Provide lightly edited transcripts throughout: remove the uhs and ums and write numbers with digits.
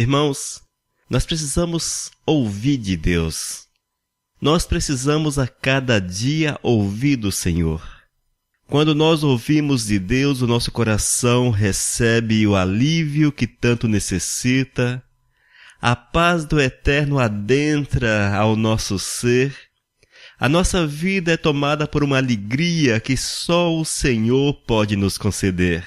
Irmãos, nós precisamos ouvir de Deus. Nós precisamos a cada dia ouvir do Senhor. Quando nós ouvimos de Deus, o nosso coração recebe o alívio que tanto necessita. A paz do Eterno adentra ao nosso ser. A nossa vida é tomada por uma alegria que só o Senhor pode nos conceder.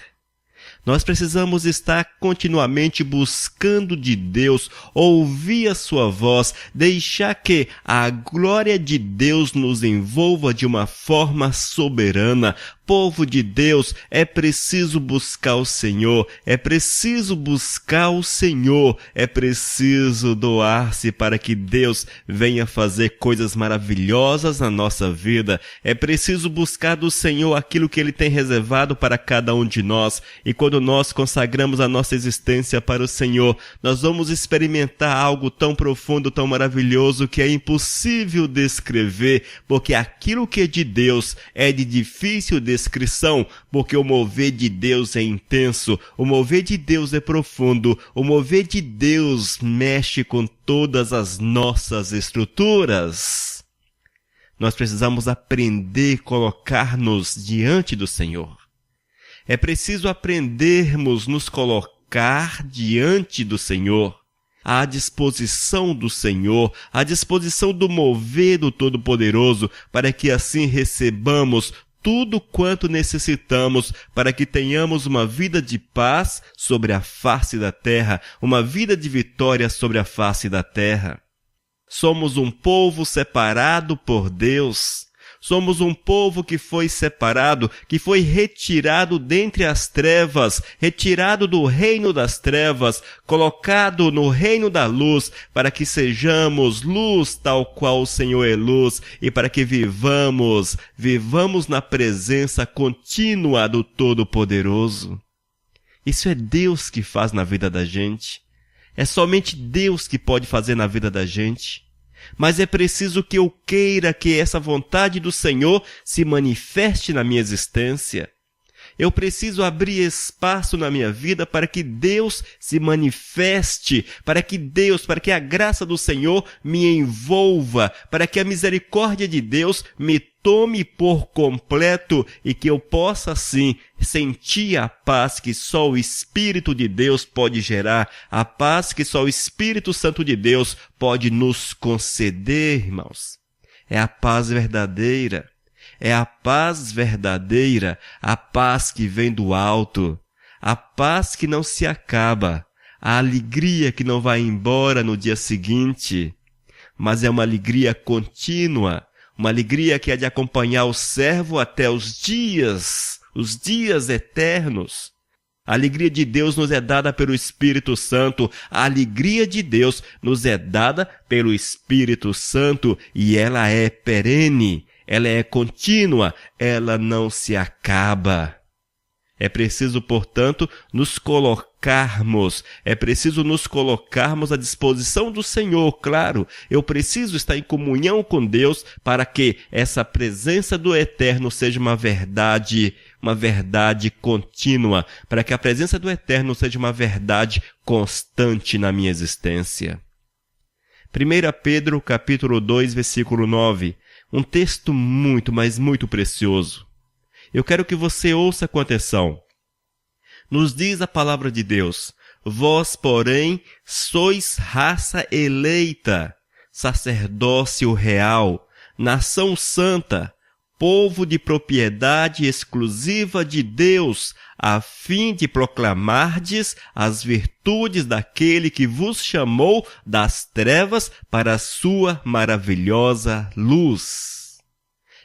Nós precisamos estar continuamente buscando de Deus, ouvir a sua voz, deixar que a glória de Deus nos envolva de uma forma soberana. Povo de Deus, é preciso buscar o Senhor, é preciso buscar o Senhor, é preciso doar-se para que Deus venha fazer coisas maravilhosas na nossa vida. É preciso buscar do Senhor aquilo que Ele tem reservado para cada um de nós. E quando nós consagramos a nossa existência para o Senhor, nós vamos experimentar algo tão profundo, tão maravilhoso, que é impossível descrever, porque aquilo que é de Deus é de difícil descrição, porque o mover de Deus é intenso, o mover de Deus é profundo, o mover de Deus mexe com todas as nossas estruturas. Nós precisamos aprender a colocar-nos diante do Senhor. É preciso aprendermos a nos colocar diante do Senhor, à disposição do Senhor, à disposição do mover do Todo-Poderoso, para que assim recebamos tudo quanto necessitamos para que tenhamos uma vida de paz sobre a face da terra, uma vida de vitória sobre a face da terra. Somos um povo separado por Deus. Somos um povo que foi separado, que foi retirado dentre as trevas, retirado do reino das trevas, colocado no reino da luz, para que sejamos luz tal qual o Senhor é luz, e para que vivamos na presença contínua do Todo-Poderoso. Isso é Deus que faz na vida da gente. É somente Deus que pode fazer na vida da gente. Mas é preciso que eu queira que essa vontade do Senhor se manifeste na minha existência. Eu preciso abrir espaço na minha vida para que Deus se manifeste, para que a graça do Senhor me envolva, para que a misericórdia de Deus me tome por completo e que eu possa, assim, sentir a paz que só o Espírito de Deus pode gerar, a paz que só o Espírito Santo de Deus pode nos conceder, irmãos. É a paz verdadeira. É a paz verdadeira, a paz que vem do alto, a paz que não se acaba, a alegria que não vai embora no dia seguinte, mas é uma alegria contínua, uma alegria que é de acompanhar o servo até os dias eternos. A alegria de Deus nos é dada pelo Espírito Santo, a alegria de Deus nos é dada pelo Espírito Santo e ela é perene. Ela é contínua, ela não se acaba. É preciso, portanto, nos colocarmos à disposição do Senhor, claro. Eu preciso estar em comunhão com Deus para que essa presença do Eterno seja uma verdade contínua, para que a presença do Eterno seja uma verdade constante na minha existência. 1 Pedro, capítulo 2, versículo 9. Um texto muito, mas muito precioso. Eu quero que você ouça com atenção. Nos diz a palavra de Deus: vós, porém, sois raça eleita, sacerdócio real, nação santa, povo de propriedade exclusiva de Deus, a fim de proclamardes as virtudes daquele que vos chamou das trevas para a sua maravilhosa luz.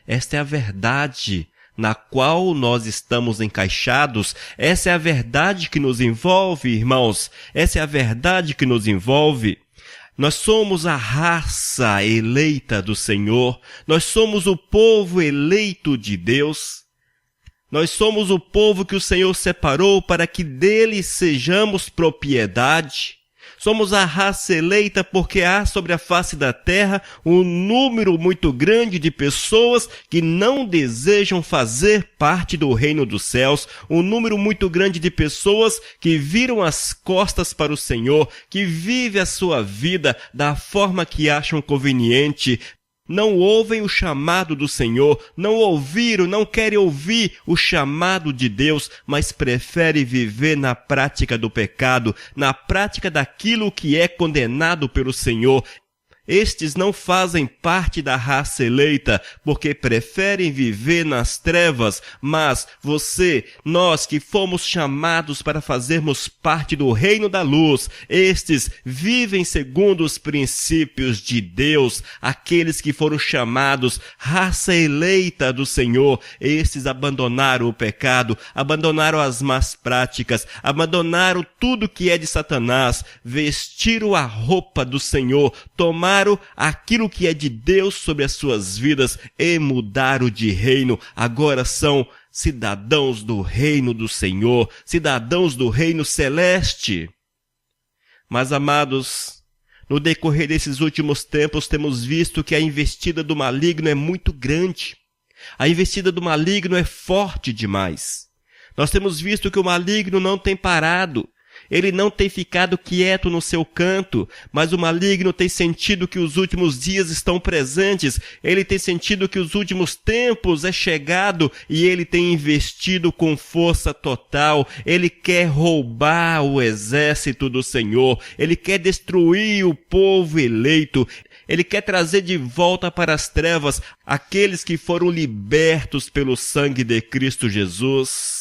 Esta é a verdade na qual nós estamos encaixados. Essa é a verdade que nos envolve, irmãos. Essa é a verdade que nos envolve. Nós somos a raça eleita do Senhor. Nós somos o povo eleito de Deus. Nós somos o povo que o Senhor separou para que dele sejamos propriedade. Somos a raça eleita porque há sobre a face da terra um número muito grande de pessoas que não desejam fazer parte do reino dos céus, um número muito grande de pessoas que viram as costas para o Senhor, que vive a sua vida da forma que acham conveniente. Não ouvem o chamado do Senhor, não ouviram, não querem ouvir o chamado de Deus, mas preferem viver na prática do pecado, na prática daquilo que é condenado pelo Senhor. Estes não fazem parte da raça eleita, porque preferem viver nas trevas, mas nós que fomos chamados para fazermos parte do reino da luz, estes vivem segundo os princípios de Deus. Aqueles que foram chamados raça eleita do Senhor, estes abandonaram o pecado, abandonaram as más práticas, abandonaram tudo que é de Satanás, vestiram a roupa do Senhor, tomaram aquilo que é de Deus sobre as suas vidas e mudaram de reino. Agora são cidadãos do reino do Senhor, cidadãos do reino celeste. Mas, amados, no decorrer desses últimos tempos temos visto que a investida do maligno é muito grande. A investida do maligno é forte demais. Nós temos visto que o maligno não tem parado. Ele não tem ficado quieto no seu canto, mas o maligno tem sentido que os últimos dias estão presentes, ele tem sentido que os últimos tempos é chegado e ele tem investido com força total. Ele quer roubar o exército do Senhor, ele quer destruir o povo eleito, ele quer trazer de volta para as trevas aqueles que foram libertos pelo sangue de Cristo Jesus.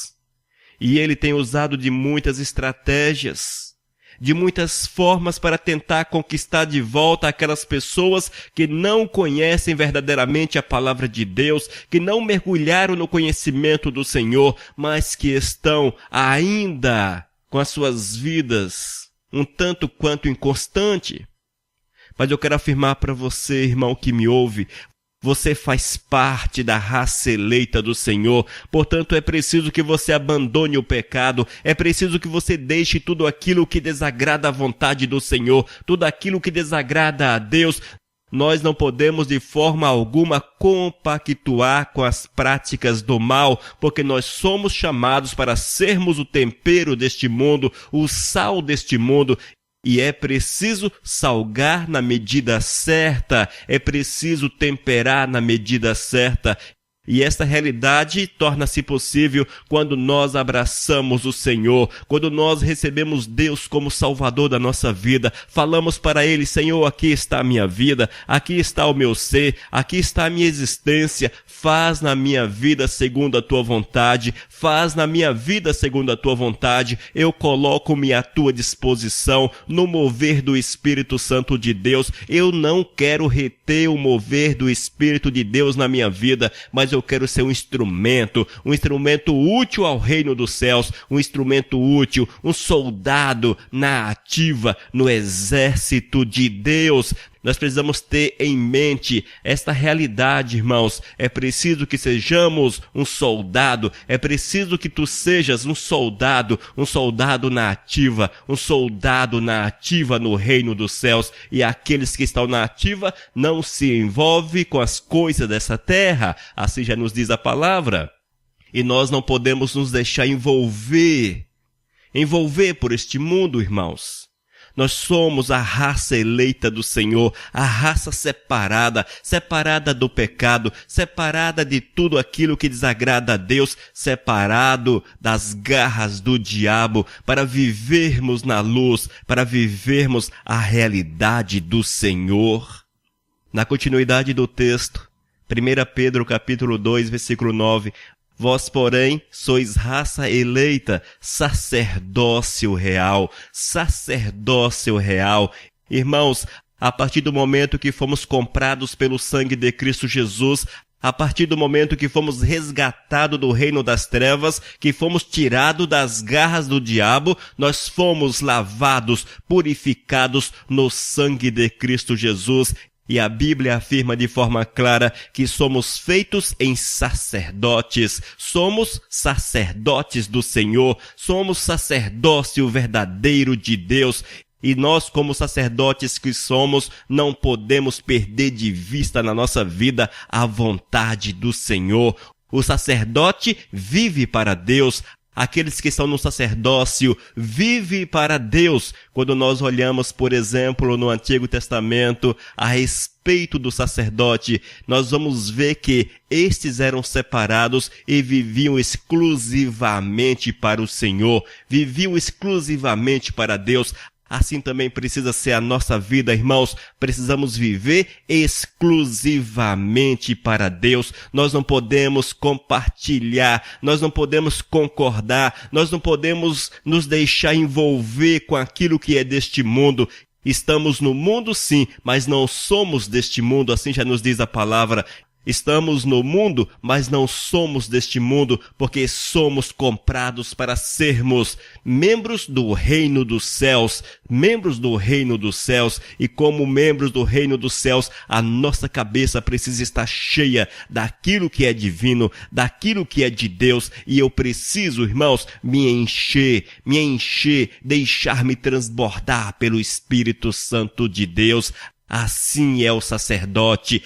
E ele tem usado de muitas estratégias, de muitas formas para tentar conquistar de volta aquelas pessoas que não conhecem verdadeiramente a palavra de Deus, que não mergulharam no conhecimento do Senhor, mas que estão ainda com as suas vidas um tanto quanto inconstante. Mas eu quero afirmar para você, irmão que me ouve, você faz parte da raça eleita do Senhor, portanto é preciso que você abandone o pecado, é preciso que você deixe tudo aquilo que desagrada a vontade do Senhor, tudo aquilo que desagrada a Deus. Nós não podemos de forma alguma compactuar com as práticas do mal, porque nós somos chamados para sermos o tempero deste mundo, o sal deste mundo. E é preciso salgar na medida certa, é preciso temperar na medida certa. E esta realidade torna-se possível quando nós abraçamos o Senhor, quando nós recebemos Deus como Salvador da nossa vida, falamos para Ele: Senhor, aqui está a minha vida, aqui está o meu ser, aqui está a minha existência, faz na minha vida segundo a Tua vontade, faz na minha vida segundo a Tua vontade, eu coloco-me à Tua disposição no mover do Espírito Santo de Deus. Eu não quero reter o mover do Espírito de Deus na minha vida, mas eu quero ser um instrumento útil ao reino dos céus, um instrumento útil, um soldado na ativa, no exército de Deus. Nós precisamos ter em mente esta realidade, irmãos. É preciso que sejamos um soldado, é preciso que tu sejas um soldado na ativa, um soldado na ativa no reino dos céus. E aqueles que estão na ativa não se envolvem com as coisas dessa terra, assim já nos diz a palavra. E nós não podemos nos deixar envolver por este mundo, irmãos. Nós somos a raça eleita do Senhor, a raça separada do pecado, separada de tudo aquilo que desagrada a Deus, separado das garras do diabo, para vivermos na luz, para vivermos a realidade do Senhor. Na continuidade do texto, 1 Pedro capítulo 2, versículo 9, vós, porém, sois raça eleita, sacerdócio real. Irmãos, a partir do momento que fomos comprados pelo sangue de Cristo Jesus, a partir do momento que fomos resgatados do reino das trevas, que fomos tirados das garras do diabo, nós fomos lavados, purificados no sangue de Cristo Jesus. E a Bíblia afirma de forma clara que somos feitos em sacerdotes. Somos sacerdotes do Senhor. Somos sacerdócio verdadeiro de Deus. E nós, como sacerdotes que somos, não podemos perder de vista na nossa vida a vontade do Senhor. O sacerdote vive para Deus. Aqueles que estão no sacerdócio vivem para Deus. Quando nós olhamos, por exemplo, no Antigo Testamento, a respeito do sacerdote, nós vamos ver que estes eram separados e viviam exclusivamente para o Senhor, viviam exclusivamente para Deus. Assim também precisa ser a nossa vida, irmãos. Precisamos viver exclusivamente para Deus. Nós não podemos compartilhar, nós não podemos concordar, nós não podemos nos deixar envolver com aquilo que é deste mundo. Estamos no mundo sim, mas não somos deste mundo, assim já nos diz a palavra. Estamos no mundo, mas não somos deste mundo, porque somos comprados para sermos membros do reino dos céus, membros do reino dos céus, e como membros do reino dos céus, a nossa cabeça precisa estar cheia daquilo que é divino, daquilo que é de Deus, e eu preciso, irmãos, me encher, deixar-me transbordar pelo Espírito Santo de Deus. Assim é o sacerdote,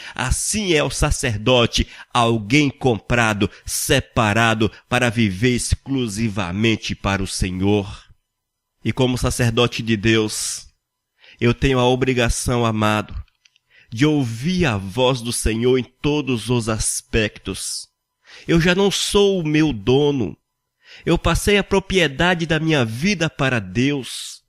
alguém comprado, separado para viver exclusivamente para o Senhor. E como sacerdote de Deus, eu tenho a obrigação, amado, de ouvir a voz do Senhor em todos os aspectos. Eu já não sou o meu dono, eu passei a propriedade da minha vida para Deus.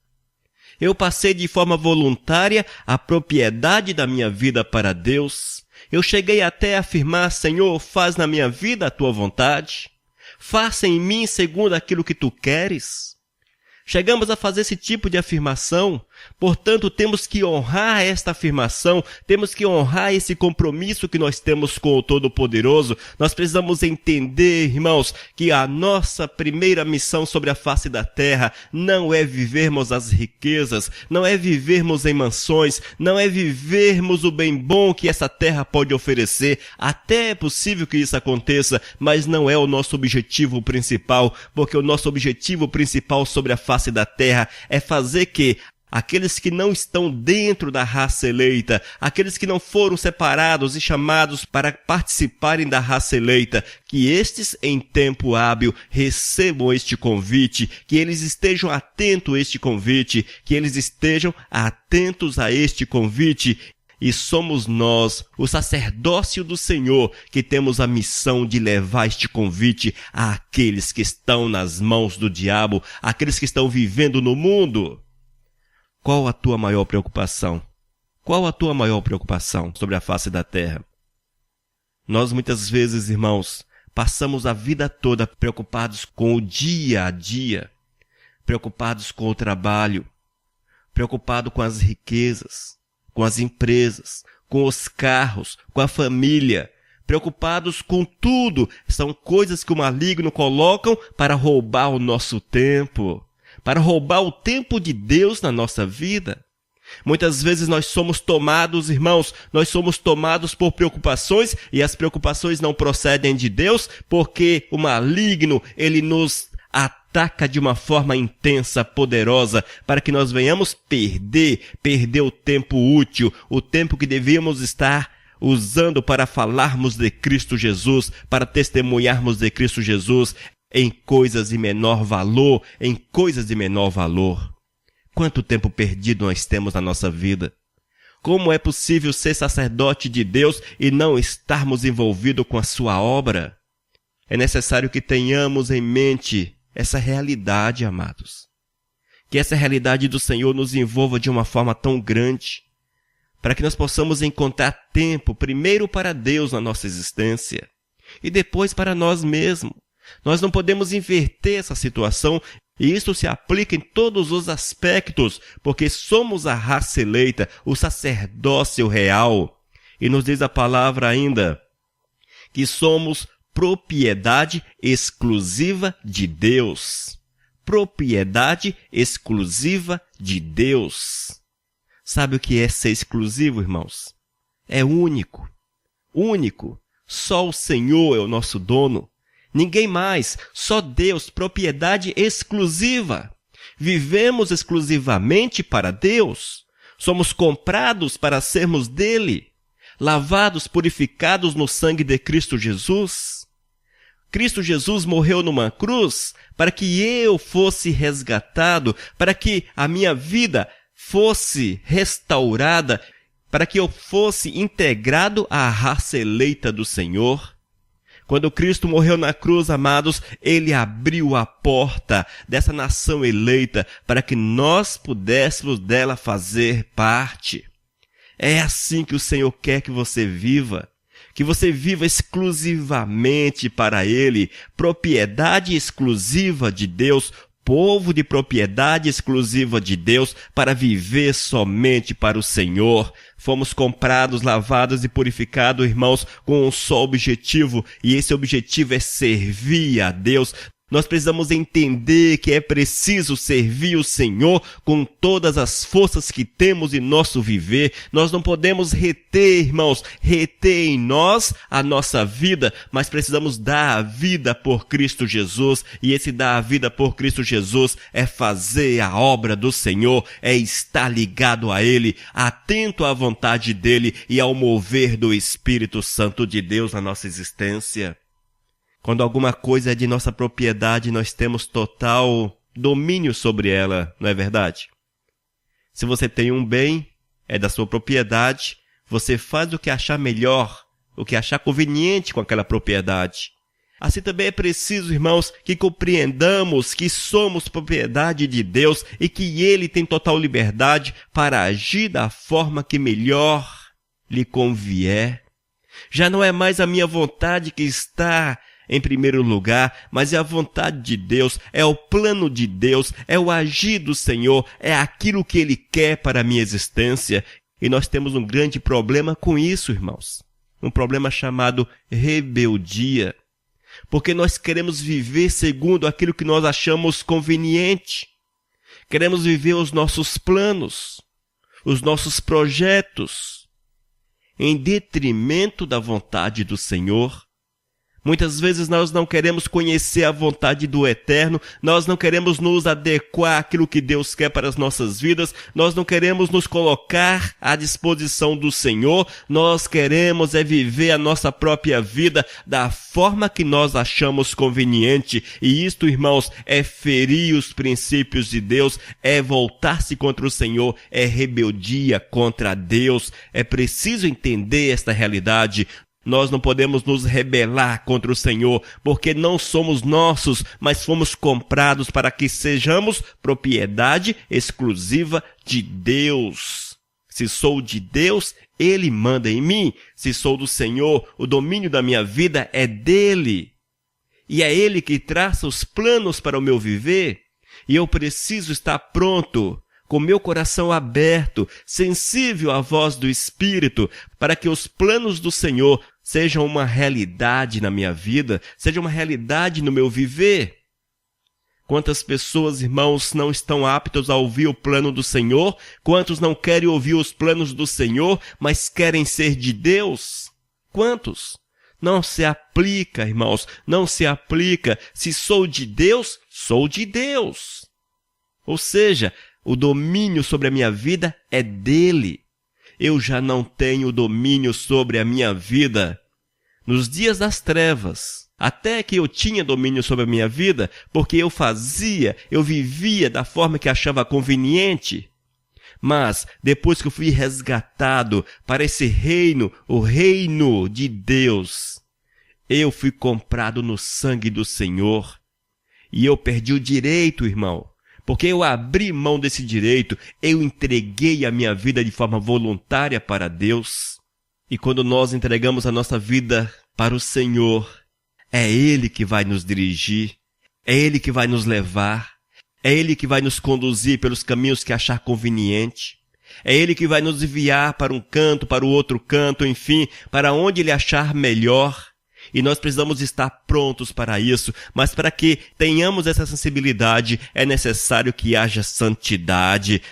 Eu passei de forma voluntária a propriedade da minha vida para Deus. Eu cheguei até a afirmar: Senhor, faz na minha vida a tua vontade. Faça em mim segundo aquilo que tu queres. Chegamos a fazer esse tipo de afirmação. Portanto, temos que honrar esta afirmação, temos que honrar esse compromisso que nós temos com o Todo-Poderoso. Nós precisamos entender, irmãos, que a nossa primeira missão sobre a face da terra não é vivermos as riquezas, não é vivermos em mansões, não é vivermos o bem bom que essa terra pode oferecer. Até é possível que isso aconteça, mas não é o nosso objetivo principal, porque o nosso objetivo principal sobre a face da terra é fazer que aqueles que não estão dentro da raça eleita, aqueles que não foram separados e chamados para participarem da raça eleita, que estes em tempo hábil recebam este convite, que eles estejam atentos a este convite, que eles estejam atentos a este convite. E somos nós, o sacerdócio do Senhor, que temos a missão de levar este convite àqueles que estão nas mãos do diabo, àqueles que estão vivendo no mundo. Qual a tua maior preocupação? Qual a tua maior preocupação sobre a face da terra? Nós muitas vezes, irmãos, passamos a vida toda preocupados com o dia a dia, preocupados com o trabalho, preocupados com as riquezas, com as empresas, com os carros, com a família, preocupados com tudo. São coisas que o maligno colocam para roubar o nosso tempo, para roubar o tempo de Deus na nossa vida. Muitas vezes nós somos tomados, irmãos, nós somos tomados por preocupações e as preocupações não procedem de Deus, porque o maligno, ele nos ataca de uma forma intensa, poderosa, para que nós venhamos perder o tempo útil, o tempo que devíamos estar usando para falarmos de Cristo Jesus, para testemunharmos de Cristo Jesus, em coisas de menor valor, Quanto tempo perdido nós temos na nossa vida? Como é possível ser sacerdote de Deus e não estarmos envolvidos com a sua obra? É necessário que tenhamos em mente essa realidade, amados. Que essa realidade do Senhor nos envolva de uma forma tão grande, para que nós possamos encontrar tempo, primeiro para Deus na nossa existência, e depois para nós mesmos. Nós não podemos inverter essa situação, e isso se aplica em todos os aspectos, porque somos a raça eleita, o sacerdócio real. E nos diz a palavra ainda que somos propriedade exclusiva de Deus. Propriedade exclusiva de Deus. Sabe o que é ser exclusivo, irmãos? É único. Único. Só o Senhor é o nosso dono. Ninguém mais, só Deus, propriedade exclusiva. Vivemos exclusivamente para Deus. Somos comprados para sermos dele, lavados, purificados no sangue de Cristo Jesus. Cristo Jesus morreu numa cruz para que eu fosse resgatado, para que a minha vida fosse restaurada, para que eu fosse integrado à raça eleita do Senhor. Quando Cristo morreu na cruz, amados, Ele abriu a porta dessa nação eleita para que nós pudéssemos dela fazer parte. É assim que o Senhor quer que você viva exclusivamente para Ele, propriedade exclusiva de Deus, povo de propriedade exclusiva de Deus, para viver somente para o Senhor. Fomos comprados, lavados e purificados, irmãos, com um só objetivo, e esse objetivo é servir a Deus. Nós precisamos entender que é preciso servir o Senhor com todas as forças que temos em nosso viver. Nós não podemos reter, irmãos, em nós a nossa vida, mas precisamos dar a vida por Cristo Jesus. E esse dar a vida por Cristo Jesus é fazer a obra do Senhor, é estar ligado a Ele, atento à vontade dEle e ao mover do Espírito Santo de Deus na nossa existência. Quando alguma coisa é de nossa propriedade, nós temos total domínio sobre ela, não é verdade? Se você tem um bem, é da sua propriedade, você faz o que achar melhor, o que achar conveniente com aquela propriedade. Assim também é preciso, irmãos, que compreendamos que somos propriedade de Deus e que Ele tem total liberdade para agir da forma que melhor lhe convier. Já não é mais a minha vontade que está em primeiro lugar, mas é a vontade de Deus, é o plano de Deus, é o agir do Senhor, é aquilo que Ele quer para a minha existência. E nós temos um grande problema com isso, irmãos. Um problema chamado rebeldia. Porque nós queremos viver segundo aquilo que nós achamos conveniente. Queremos viver os nossos planos, os nossos projetos, em detrimento da vontade do Senhor. Muitas vezes nós não queremos conhecer a vontade do Eterno, nós não queremos nos adequar àquilo que Deus quer para as nossas vidas, nós não queremos nos colocar à disposição do Senhor, nós queremos viver a nossa própria vida da forma que nós achamos conveniente. E isto, irmãos, é ferir os princípios de Deus, é voltar-se contra o Senhor, é rebeldia contra Deus. É preciso entender esta realidade. Nós não podemos nos rebelar contra o Senhor, porque não somos nossos, mas fomos comprados para que sejamos propriedade exclusiva de Deus. Se sou de Deus, Ele manda em mim. Se sou do Senhor, o domínio da minha vida é dEle. E é Ele que traça os planos para o meu viver. E eu preciso estar pronto, com meu coração aberto, sensível à voz do Espírito, para que os planos do Senhor sejam uma realidade na minha vida, sejam uma realidade no meu viver. Quantas pessoas, irmãos, não estão aptos a ouvir o plano do Senhor? Quantos não querem ouvir os planos do Senhor, mas querem ser de Deus? Quantos? Não se aplica, irmãos, não se aplica. Se sou de Deus, sou de Deus. Ou seja, o domínio sobre a minha vida é dEle. Eu já não tenho domínio sobre a minha vida. Nos dias das trevas, até que eu tinha domínio sobre a minha vida, porque eu vivia da forma que achava conveniente. Mas, depois que eu fui resgatado para esse reino, o reino de Deus, eu fui comprado no sangue do Senhor. E eu perdi o direito, irmão. Porque eu abri mão desse direito, eu entreguei a minha vida de forma voluntária para Deus. E quando nós entregamos a nossa vida para o Senhor, é Ele que vai nos dirigir, é Ele que vai nos levar, é Ele que vai nos conduzir pelos caminhos que achar conveniente, é Ele que vai nos enviar para um canto, para o outro canto, enfim, para onde Ele achar melhor. E nós precisamos estar prontos para isso, mas para que tenhamos essa sensibilidade, é necessário que haja santidade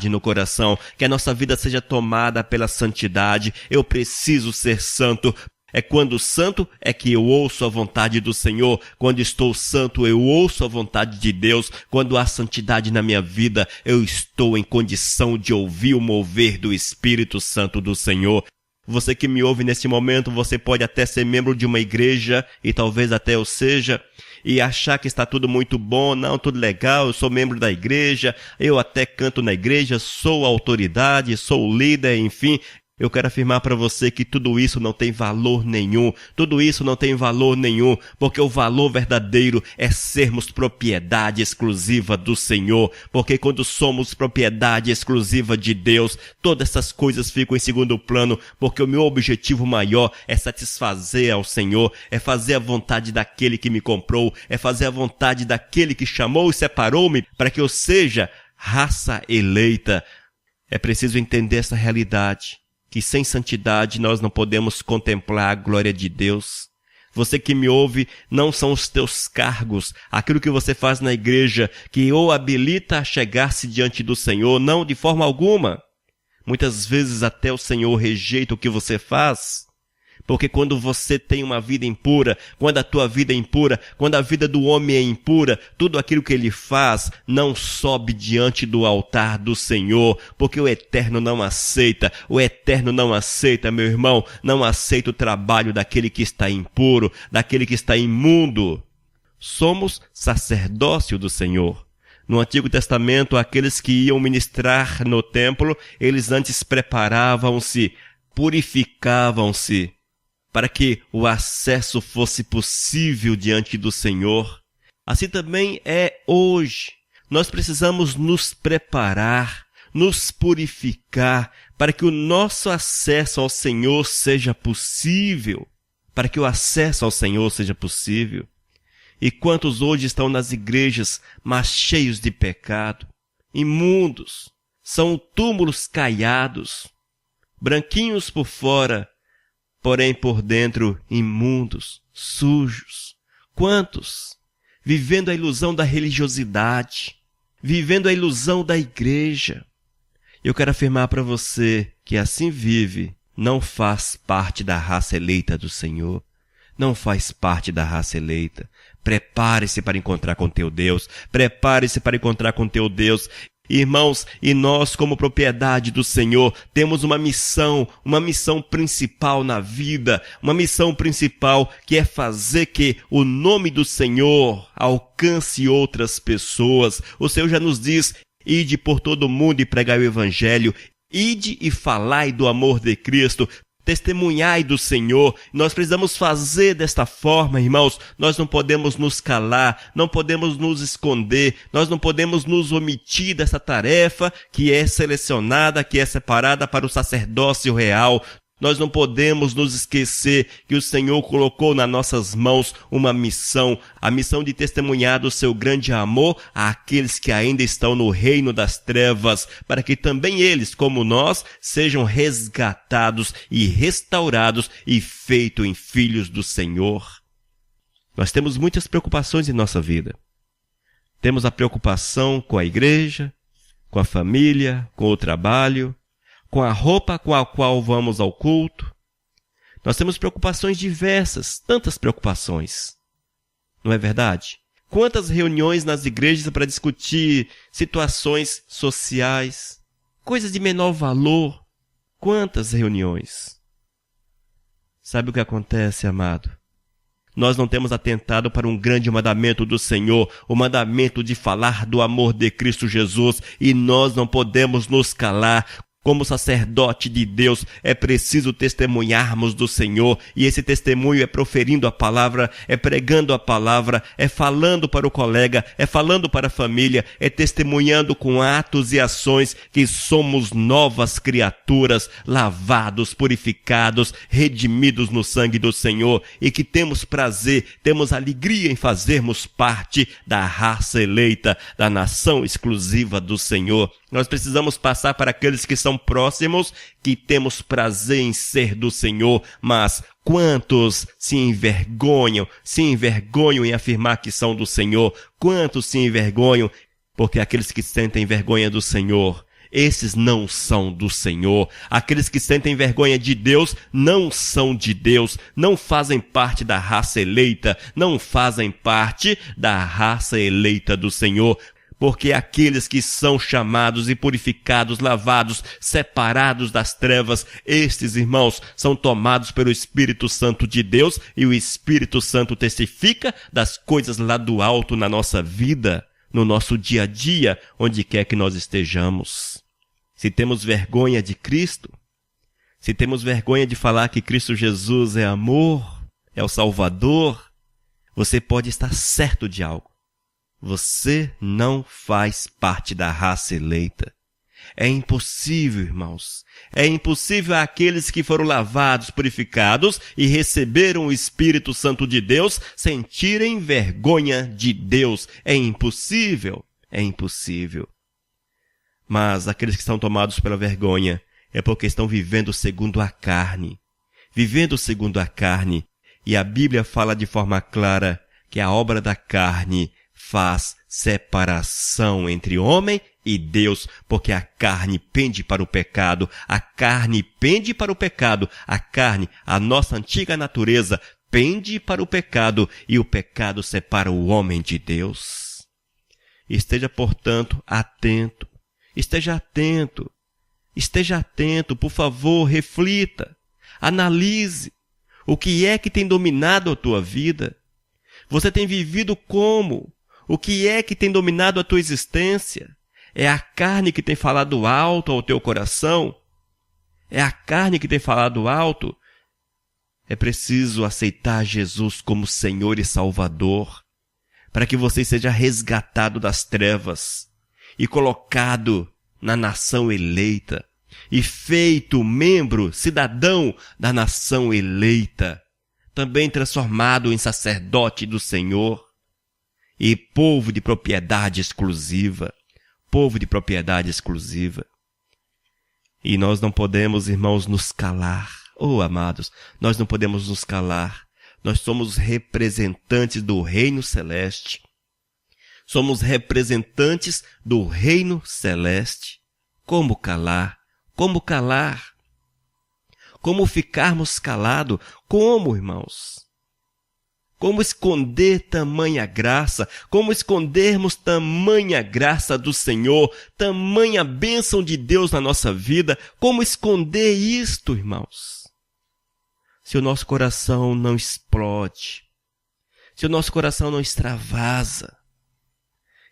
no coração, que a nossa vida seja tomada pela santidade. Eu preciso ser santo, É quando santo é que eu ouço a vontade do Senhor. Quando estou santo, eu ouço a vontade de Deus. Quando há santidade na minha vida, eu estou em condição de ouvir o mover do Espírito Santo do Senhor. Você que me ouve neste momento, você pode até ser membro de uma igreja, e talvez até eu seja, e achar que está tudo muito bom, não, tudo legal, eu sou membro da igreja, eu até canto na igreja, sou autoridade, sou líder, enfim. Eu quero afirmar para você que tudo isso não tem valor nenhum. Tudo isso não tem valor nenhum, porque o valor verdadeiro é sermos propriedade exclusiva do Senhor. Porque quando somos propriedade exclusiva de Deus, todas essas coisas ficam em segundo plano, porque o meu objetivo maior é satisfazer ao Senhor, é fazer a vontade daquele que me comprou, é fazer a vontade daquele que chamou e separou-me para que eu seja raça eleita. É preciso entender essa realidade, que sem santidade nós não podemos contemplar a glória de Deus. Você que me ouve, não são os teus cargos, aquilo que você faz na igreja, que o habilita a chegar-se diante do Senhor, não de forma alguma. Muitas vezes até o Senhor rejeita o que você faz, porque quando você tem uma vida impura, quando a tua vida é impura, quando a vida do homem é impura, tudo aquilo que ele faz não sobe diante do altar do Senhor, porque o Eterno não aceita. O Eterno não aceita, meu irmão, não aceita o trabalho daquele que está impuro, daquele que está imundo. Somos sacerdócio do Senhor. No Antigo Testamento, aqueles que iam ministrar no templo, eles antes preparavam-se, purificavam-se, para que o acesso fosse possível diante do Senhor. Assim também é hoje. Nós precisamos nos preparar, nos purificar, para que o nosso acesso ao Senhor seja possível. Para que o acesso ao Senhor seja possível. E quantos hoje estão nas igrejas, mas cheios de pecado, imundos, são túmulos caiados, branquinhos por fora, porém por dentro imundos, sujos. Quantos? Vivendo a ilusão da religiosidade, vivendo a ilusão da igreja. Eu quero afirmar para você que assim vive, não faz parte da raça eleita do Senhor, não faz parte da raça eleita. Prepare-se para encontrar com teu Deus, prepare-se para encontrar com teu Deus. Irmãos, e nós como propriedade do Senhor temos uma missão principal na vida, uma missão principal que é fazer que o nome do Senhor alcance outras pessoas. O Senhor já nos diz: ide por todo o mundo e pregai o Evangelho, ide e falai do amor de Cristo. Testemunhai do Senhor. Nós precisamos fazer desta forma, irmãos. Nós não podemos nos calar, não podemos nos esconder, nós não podemos nos omitir dessa tarefa que é selecionada, que é separada para o sacerdócio real. Nós não podemos nos esquecer que o Senhor colocou nas nossas mãos uma missão, a missão de testemunhar do seu grande amor àqueles que ainda estão no reino das trevas, para que também eles, como nós, sejam resgatados e restaurados e feitos em filhos do Senhor. Nós temos muitas preocupações em nossa vida. Temos a preocupação com a igreja, com a família, com o trabalho, com a roupa com a qual vamos ao culto. Nós temos preocupações diversas, tantas preocupações. Não é verdade? Quantas reuniões nas igrejas para discutir situações sociais, coisas de menor valor. Quantas reuniões. Sabe o que acontece, amado? Nós não temos atentado para um grande mandamento do Senhor, o mandamento de falar do amor de Cristo Jesus, e nós não podemos nos calar. Como sacerdote de Deus, é preciso testemunharmos do Senhor, e esse testemunho é proferindo a palavra, é pregando a palavra, é falando para o colega, é falando para a família, é testemunhando com atos e ações que somos novas criaturas, lavados, purificados, redimidos no sangue do Senhor, e que temos prazer, temos alegria em fazermos parte da raça eleita, da nação exclusiva do Senhor. Nós precisamos passar para aqueles que são próximos, que temos prazer em ser do Senhor, mas quantos se envergonham em afirmar que são do Senhor? Quantos se envergonham? Porque aqueles que sentem vergonha do Senhor, esses não são do Senhor. Aqueles que sentem vergonha de Deus não são de Deus, não fazem parte da raça eleita, não fazem parte da raça eleita do Senhor. Porque aqueles que são chamados e purificados, lavados, separados das trevas, estes, irmãos, são tomados pelo Espírito Santo de Deus e o Espírito Santo testifica das coisas lá do alto na nossa vida, no nosso dia a dia, onde quer que nós estejamos. Se temos vergonha de Cristo, se temos vergonha de falar que Cristo Jesus é amor, é o Salvador, você pode estar certo de algo. Você não faz parte da raça eleita. É impossível, irmãos. É impossível àqueles que foram lavados, purificados e receberam o Espírito Santo de Deus sentirem vergonha de Deus. É impossível. É impossível. Mas aqueles que estão tomados pela vergonha é porque estão vivendo segundo a carne. Vivendo segundo a carne. E a Bíblia fala de forma clara que a obra da carne faz separação entre homem e Deus, porque a carne pende para o pecado, a carne pende para o pecado, a carne, a nossa antiga natureza, pende para o pecado e o pecado separa o homem de Deus. Esteja, portanto, atento, esteja atento, por favor, reflita, analise o que é que tem dominado a tua vida. Você tem vivido como? O que é que tem dominado a tua existência? É a carne que tem falado alto ao teu coração? É a carne que tem falado alto? É preciso aceitar Jesus como Senhor e Salvador, para que você seja resgatado das trevas e colocado na nação eleita e feito membro, cidadão da nação eleita, também transformado em sacerdote do Senhor. E povo de propriedade exclusiva. Povo de propriedade exclusiva. E nós não podemos, irmãos, nos calar. Oh, amados, nós não podemos nos calar. Nós somos representantes do reino celeste. Somos representantes do reino celeste. Como calar? Como calar? Como ficarmos calados? Como, irmãos? Como esconder tamanha graça? Como escondermos tamanha graça do Senhor? Tamanha bênção de Deus na nossa vida? Como esconder isto, irmãos? Se o nosso coração não explode, se o nosso coração não extravasa,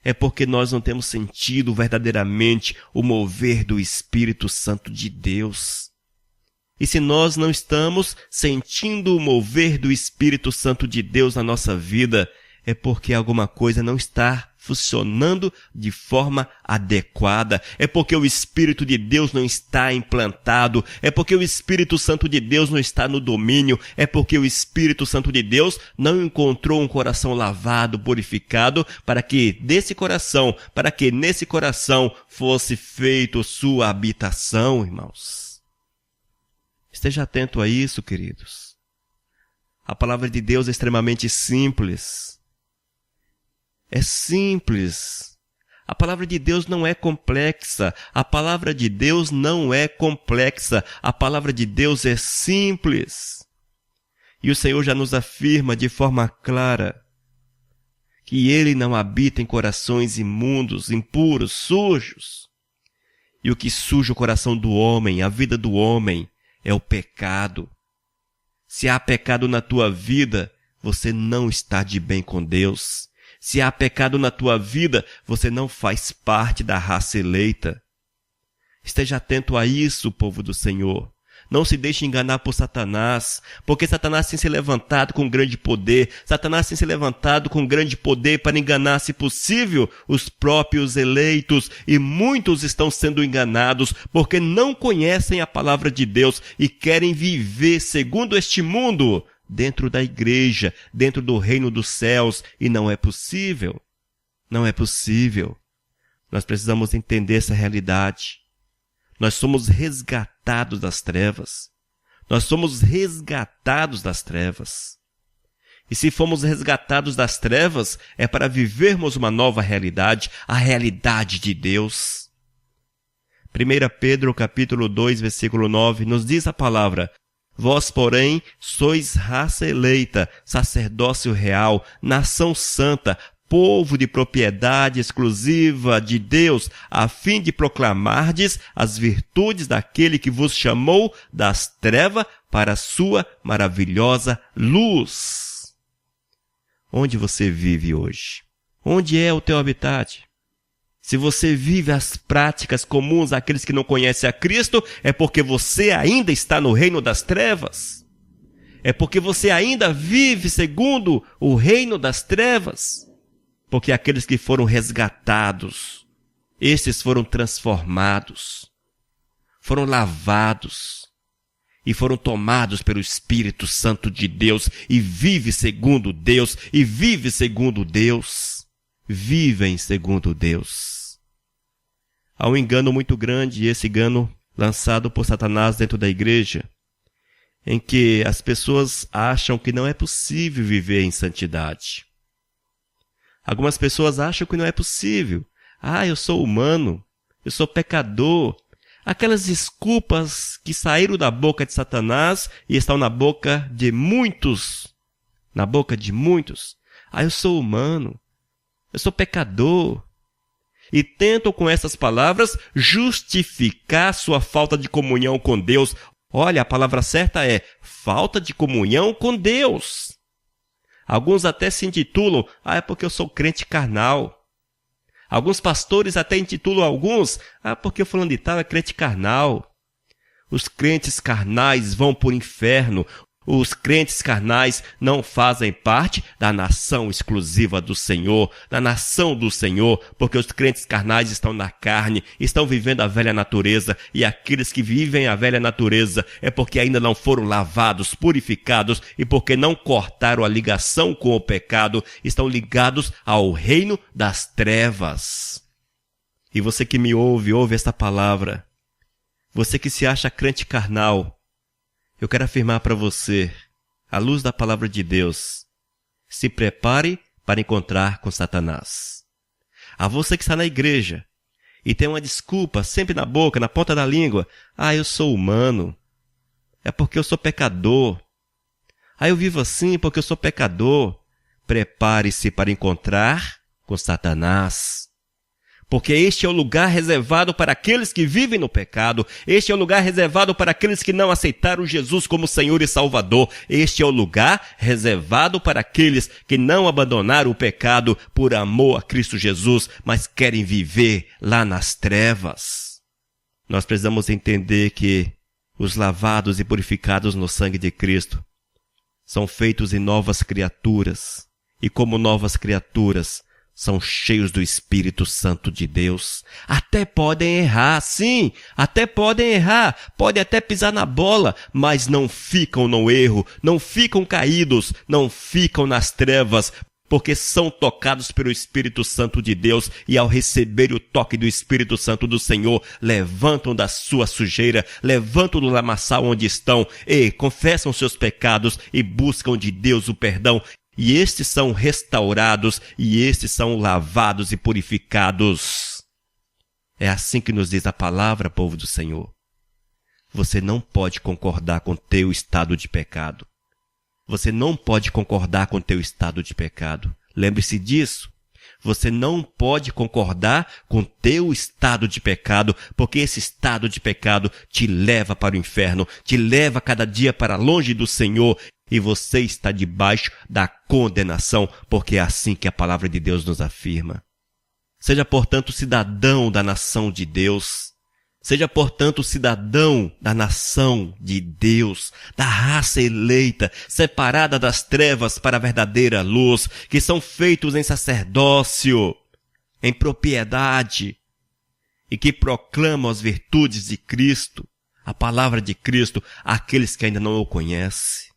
é porque nós não temos sentido verdadeiramente o mover do Espírito Santo de Deus. E se nós não estamos sentindo o mover do Espírito Santo de Deus na nossa vida, é porque alguma coisa não está funcionando de forma adequada. É porque o Espírito de Deus não está implantado. É porque o Espírito Santo de Deus não está no domínio. É porque o Espírito Santo de Deus não encontrou um coração lavado, purificado, para que nesse coração fosse feito sua habitação, irmãos. Esteja atento a isso, queridos. A palavra de Deus é extremamente simples. É simples. A palavra de Deus não é complexa. A palavra de Deus não é complexa. A palavra de Deus é simples. E o Senhor já nos afirma de forma clara que Ele não habita em corações imundos, impuros, sujos. E o que suja o coração do homem, a vida do homem, é o pecado. Se há pecado na tua vida, você não está de bem com Deus. Se há pecado na tua vida, você não faz parte da raça eleita. Esteja atento a isso, povo do Senhor. Não se deixe enganar por Satanás, porque Satanás tem se levantado com grande poder. Satanás tem se levantado com grande poder para enganar, se possível, os próprios eleitos. E muitos estão sendo enganados porque não conhecem a palavra de Deus e querem viver segundo este mundo, dentro da igreja, dentro do reino dos céus. E não é possível. Não é possível. Nós precisamos entender essa realidade. Nós somos resgatados das trevas. Nós somos resgatados das trevas. E se fomos resgatados das trevas, é para vivermos uma nova realidade, a realidade de Deus. 1 Pedro capítulo 2, versículo 9, nos diz a palavra: vós, porém, sois raça eleita, sacerdócio real, nação santa, povo de propriedade exclusiva de Deus, a fim de proclamardes as virtudes daquele que vos chamou das trevas para a sua maravilhosa luz. Onde você vive hoje? Onde é o teu habitat? Se você vive as práticas comuns àqueles que não conhecem a Cristo, é porque você ainda está no reino das trevas. É porque você ainda vive segundo o reino das trevas. Porque aqueles que foram resgatados, estes foram transformados, foram lavados e foram tomados pelo Espírito Santo de Deus e vive segundo Deus, e vive segundo Deus. Vivem segundo Deus. Há um engano muito grande, e esse engano lançado por Satanás dentro da igreja, em que as pessoas acham que não é possível viver em santidade. Algumas pessoas acham que não é possível. Eu sou humano, eu sou pecador. Aquelas desculpas que saíram da boca de Satanás e estão na boca de muitos. Na boca de muitos. Eu sou humano, eu sou pecador. E tentam com essas palavras justificar sua falta de comunhão com Deus. Olha, a palavra certa é falta de comunhão com Deus. Alguns até se intitulam, é porque eu sou crente carnal. Alguns pastores até intitulam alguns, porque o fulano de tal é crente carnal. Os crentes carnais vão para o inferno. Os crentes carnais não fazem parte da nação exclusiva do Senhor, da nação do Senhor, porque os crentes carnais estão na carne, estão vivendo a velha natureza, e aqueles que vivem a velha natureza é porque ainda não foram lavados, purificados, e porque não cortaram a ligação com o pecado, estão ligados ao reino das trevas. E você que me ouve esta palavra, você que se acha crente carnal, eu quero afirmar para você, à luz da palavra de Deus, se prepare para encontrar com Satanás. A você que está na igreja e tem uma desculpa sempre na boca, na ponta da língua, eu sou humano, é porque eu sou pecador. Eu vivo assim porque eu sou pecador. Prepare-se para encontrar com Satanás. Porque este é o lugar reservado para aqueles que vivem no pecado. Este é o lugar reservado para aqueles que não aceitaram Jesus como Senhor e Salvador. Este é o lugar reservado para aqueles que não abandonaram o pecado por amor a Cristo Jesus, mas querem viver lá nas trevas. Nós precisamos entender que os lavados e purificados no sangue de Cristo são feitos em novas criaturas. E como novas criaturas, são cheios do Espírito Santo de Deus. Até podem errar, sim, até podem errar, podem até pisar na bola, mas não ficam no erro, não ficam caídos, não ficam nas trevas, porque são tocados pelo Espírito Santo de Deus e ao receber o toque do Espírito Santo do Senhor, levantam da sua sujeira, levantam do lamaçal onde estão e confessam seus pecados e buscam de Deus o perdão. E estes são restaurados, e estes são lavados e purificados. É assim que nos diz a palavra, povo do Senhor. Você não pode concordar com teu estado de pecado. Você não pode concordar com teu estado de pecado. Lembre-se disso. Você não pode concordar com teu estado de pecado, porque esse estado de pecado te leva para o inferno, te leva cada dia para longe do Senhor. E você está debaixo da condenação, porque é assim que a palavra de Deus nos afirma. Seja, portanto, cidadão da nação de Deus. Seja, portanto, cidadão da nação de Deus, da raça eleita, separada das trevas para a verdadeira luz, que são feitos em sacerdócio, em propriedade, e que proclamam as virtudes de Cristo, a palavra de Cristo, àqueles que ainda não o conhecem.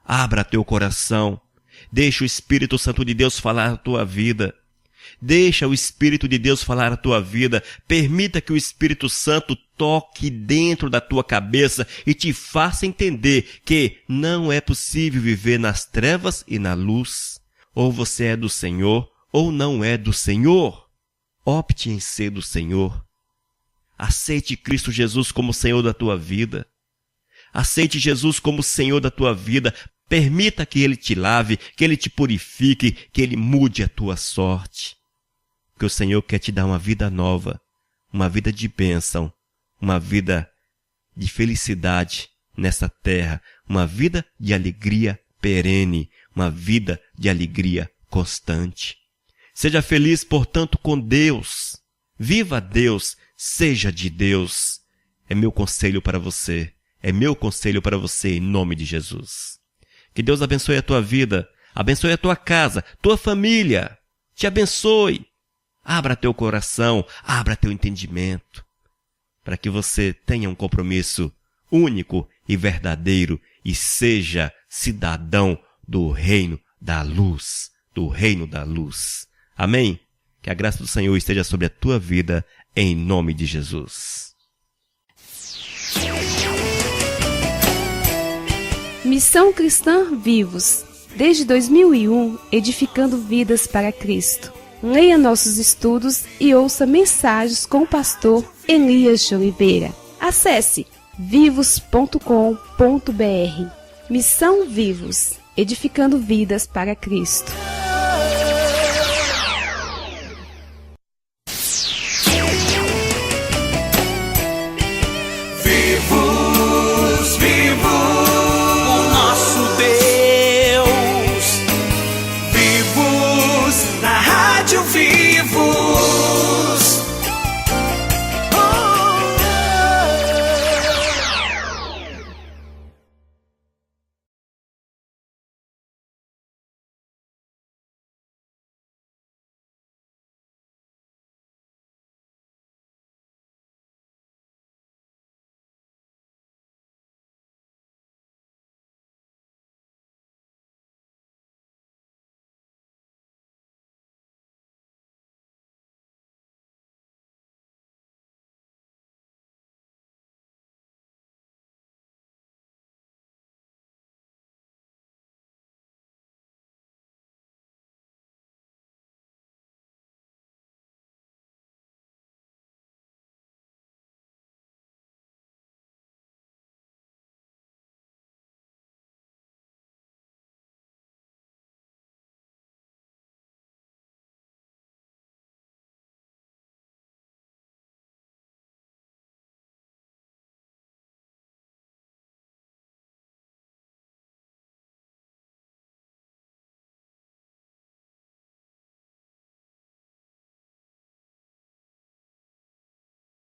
Abra teu coração, deixa o Espírito Santo de Deus falar a tua vida. Deixa o Espírito de Deus falar a tua vida. Permita que o Espírito Santo toque dentro da tua cabeça e te faça entender que não é possível viver nas trevas e na luz. Ou você é do Senhor ou não é do Senhor. Opte em ser do Senhor. Aceite Cristo Jesus como Senhor da tua vida. Aceite Jesus como Senhor da tua vida. Permita que Ele te lave, que Ele te purifique, que Ele mude a tua sorte. Porque o Senhor quer te dar uma vida nova, uma vida de bênção, uma vida de felicidade nessa terra, uma vida de alegria perene, uma vida de alegria constante. Seja feliz, portanto, com Deus. Viva Deus, seja de Deus. É meu conselho para você. É meu conselho para você em nome de Jesus. Que Deus abençoe a tua vida, abençoe a tua casa, tua família. Te abençoe. Abra teu coração, abra teu entendimento, para que você tenha um compromisso único e verdadeiro e seja cidadão do reino da luz, do reino da luz. Amém? Que a graça do Senhor esteja sobre a tua vida, em nome de Jesus. Missão Cristã Vivos, desde 2001, edificando vidas para Cristo. Leia nossos estudos e ouça mensagens com o pastor Elias de Oliveira. Acesse vivos.com.br. Missão Vivos, edificando vidas para Cristo.